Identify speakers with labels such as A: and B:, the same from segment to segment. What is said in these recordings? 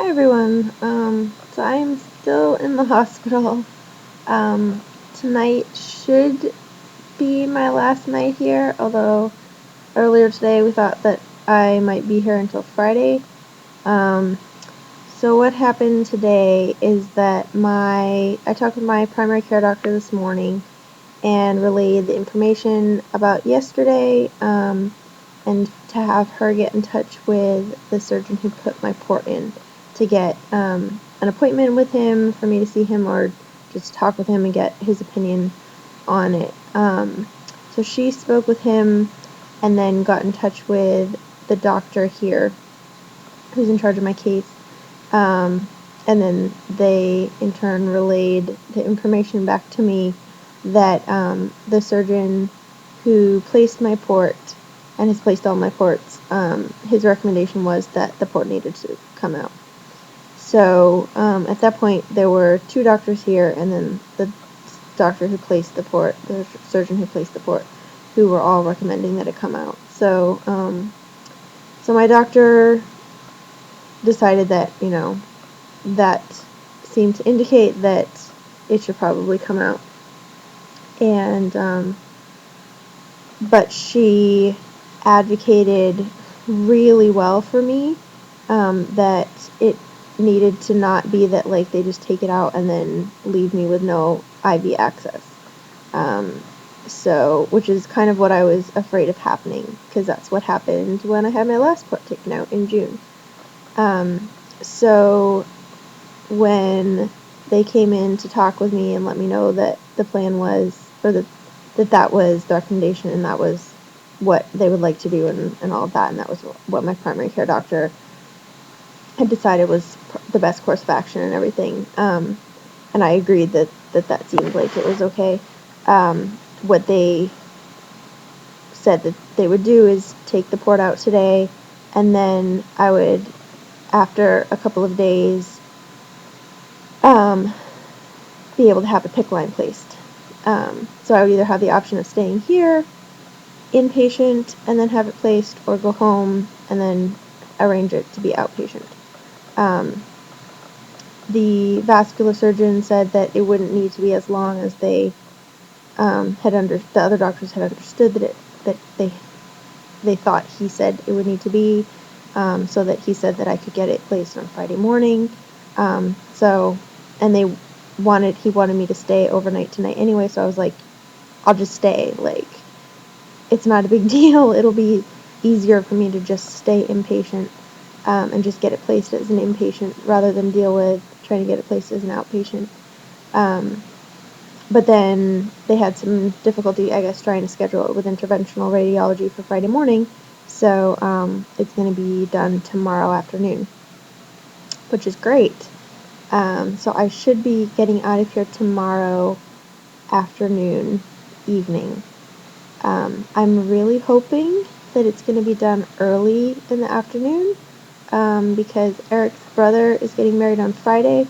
A: Hi everyone. So I'm still in the hospital. Tonight should be my last night here, although earlier today we thought that I might be here until Friday. So what happened today is that I talked with my primary care doctor this morning and relayed the information about yesterday, and to have her get in touch with the surgeon who put my port in to get an appointment with him for me to see him or just talk with him and get his opinion on it. So she spoke with him and then got in touch with the doctor here who's in charge of my case. And then they in turn relayed the information back to me that the surgeon who placed my port and has placed all my ports, his recommendation was that the port needed to come out. So at that point there were two doctors here and then the doctor who placed the port, the surgeon who placed the port, who were all recommending that it come out. So so my doctor decided that, that seemed to indicate that it should probably come out. And but she advocated really well for me, that it needed to not be that like they just take it out and then leave me with no IV access. So, which is kind of what I was afraid of happening, because that's what happened when I had my last port taken out in June. So when they came in to talk with me and let me know that the plan was, or that was the recommendation and that was what they would like to do and all of that, and that was what my primary care doctor had decided was the best course of action and everything. And I agreed that seemed like it was okay. What they said that they would do is take the port out today, and then I would, after a couple of days, be able to have a PICC line placed. So I would either have the option of staying here, inpatient, and then have it placed, or go home and then arrange it to be outpatient. The vascular surgeon said that it wouldn't need to be as long as they the other doctors had understood that they thought he said it would need to be, so that he said that I could get it placed on Friday morning. And he wanted me to stay overnight tonight anyway, so I was like, I'll just stay. Like, it's not a big deal. It'll be easier for me to just stay inpatient, and just get it placed as an inpatient rather than deal with trying to get it placed as an outpatient. But then they had some difficulty, I guess, trying to schedule it with interventional radiology for Friday morning, so it's going to be done tomorrow afternoon, which is great. So I should be getting out of here tomorrow afternoon, evening. I'm really hoping that it's going to be done early in the afternoon, because Eric's brother is getting married on Friday,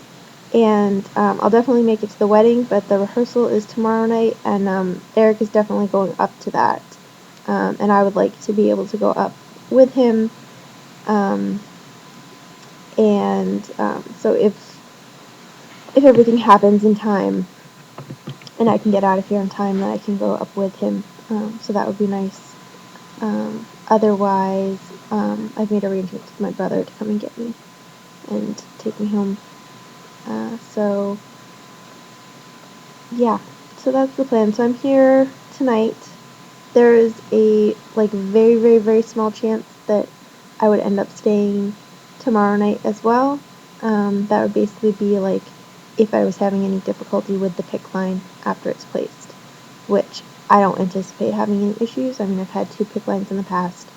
A: and I'll definitely make it to the wedding, but the rehearsal is tomorrow night, and Eric is definitely going up to that, and I would like to be able to go up with him, so if everything happens in time and I can get out of here in time, then I can go up with him, so that would be nice. Otherwise, I've made arrangements with my brother to come and get me and take me home. So yeah, so that's the plan. So I'm here tonight. There is a very, very, very small chance that I would end up staying tomorrow night as well. That would basically be like if I was having any difficulty with the PICC line after it's placed, which I don't anticipate having any issues. I mean, I've had 2 PICC lines in the past.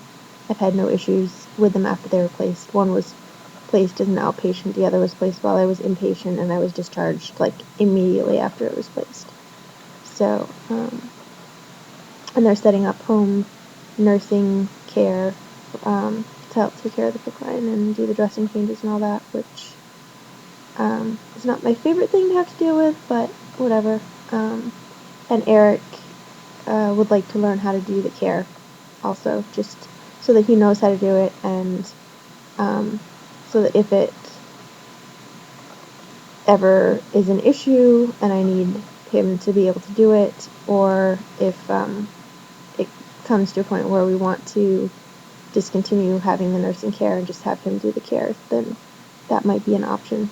A: I've had no issues with them after they were placed. One was placed as an outpatient, the other was placed while I was inpatient, and I was discharged immediately after it was placed. So, and they're setting up home nursing care to help take care of the PICC line and do the dressing changes and all that, which is not my favorite thing to have to deal with, but whatever. And Eric would like to learn how to do the care also, just so that he knows how to do it, and so that if it ever is an issue and I need him to be able to do it, or if it comes to a point where we want to discontinue having the nursing care and just have him do the care, then that might be an option.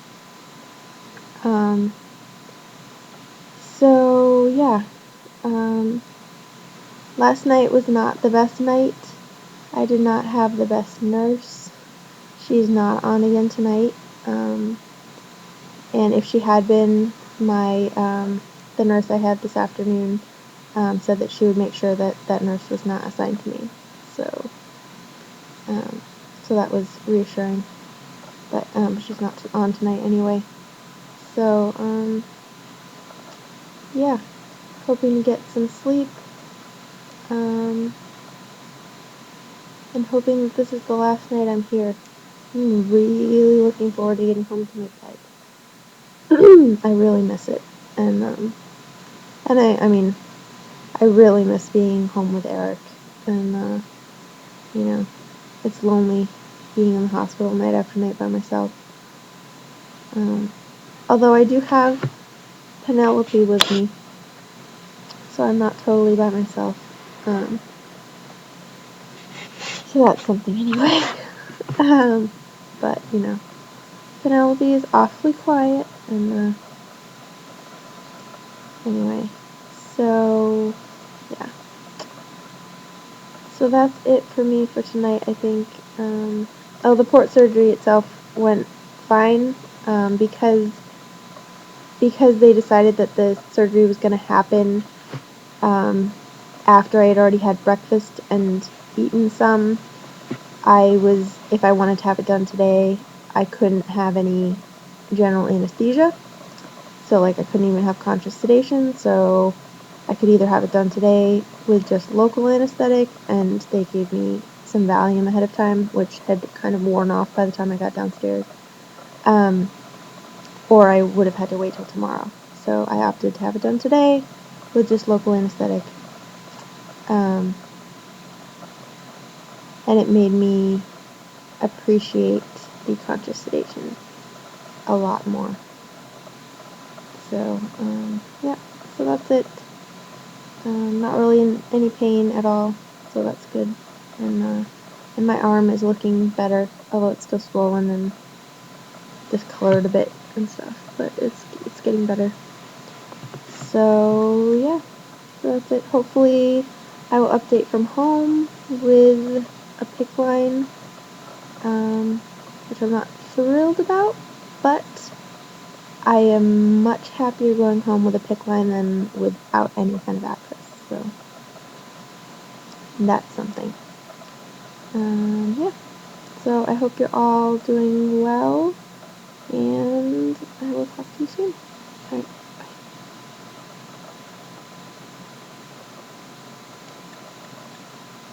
A: So yeah, last night was not the best night. I did not have the best nurse. She's not on again tonight. And if she had been, the nurse I had this afternoon said that she would make sure that that nurse was not assigned to me. So, so that was reassuring. But she's not on tonight anyway. So, yeah, hoping to get some sleep. And hoping that this is the last night I'm here. I'm really looking forward to getting home to my pet. I really miss it. And I mean, I really miss being home with Eric. And, you know, it's lonely being in the hospital night after night by myself. Although I do have Penelope with me, so I'm not totally by myself. So that's something anyway. But, Penelope is awfully quiet, and, anyway. So, yeah. So that's it for me for tonight, I think. The port surgery itself went fine, because they decided that the surgery was going to happen after I had already had breakfast and eaten some. If I wanted to have it done today, I couldn't have any general anesthesia. So, I couldn't even have conscious sedation, so I could either have it done today with just local anesthetic, and they gave me some Valium ahead of time, which had kind of worn off by the time I got downstairs, or I would have had to wait till tomorrow. So I opted to have it done today with just local anesthetic, and it made me appreciate the conscious sedation a lot more. So, yeah, so that's it. Not really in any pain at all, so that's good. And my arm is looking better, although it's still swollen and discolored a bit and stuff, but it's getting better. So yeah, so that's it. Hopefully I will update from home with a PICC line, which I'm not thrilled about, but I am much happier going home with a PICC line than without any kind of access, so that's something. Yeah, so I hope you're all doing well, and I will talk to you soon. Alright.